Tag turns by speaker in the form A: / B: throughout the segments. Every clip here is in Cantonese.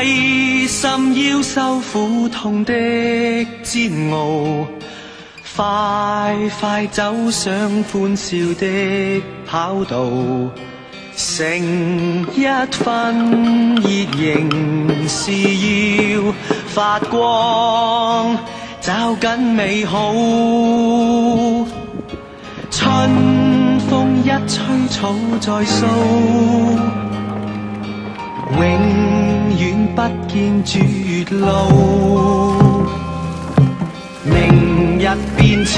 A: 為甚要受苦痛的煎熬？快快走上歡笑的跑道，成一分熱仍是要發光，找緊美好。春風一吹草再蘇，永遠不見絕路。明日變遷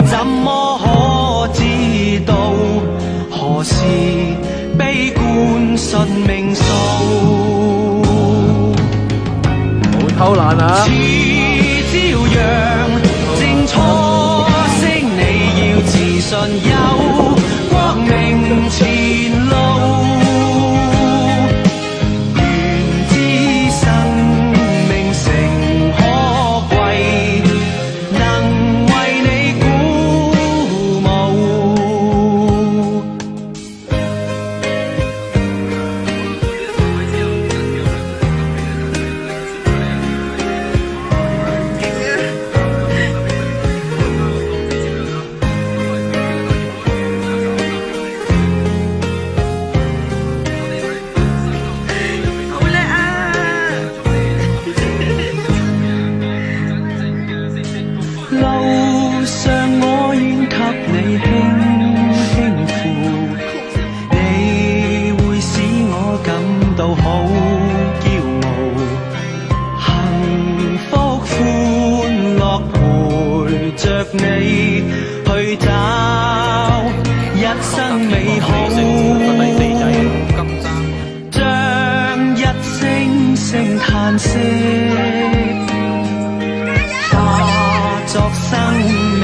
A: 怎麼可知道？何時悲觀信命數？
B: 冇偷懶啊！
A: 似朝陽正初升，你要自信有光明前路。路上我願給你輕輕扶，你會使我感到好驕傲。幸福歡樂陪着你去找一生美好，將一聲聲嘆息作生命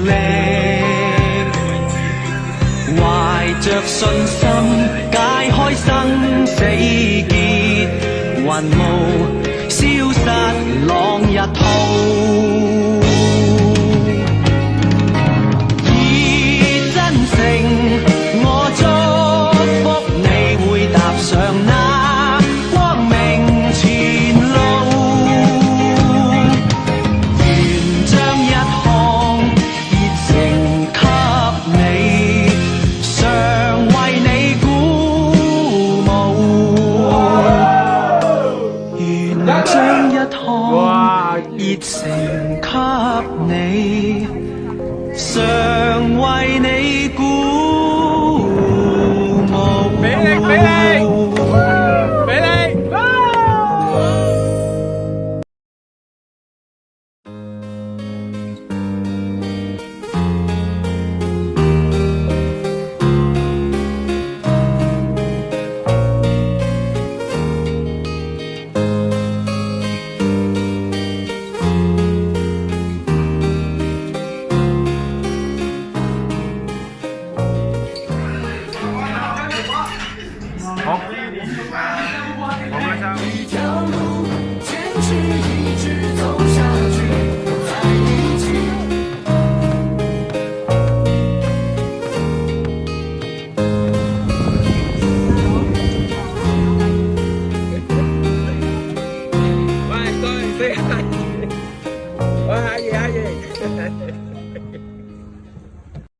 A: 力，懷着信心解開生死結，雲霧消失朗日浩。以真誠我祝福你會踏上那光明前路。熱誠給你，常為你鼓舞。俾力，俾力，俾力！
B: 好，我们上。一条路，坚持一直走下去，在一起。喂，对，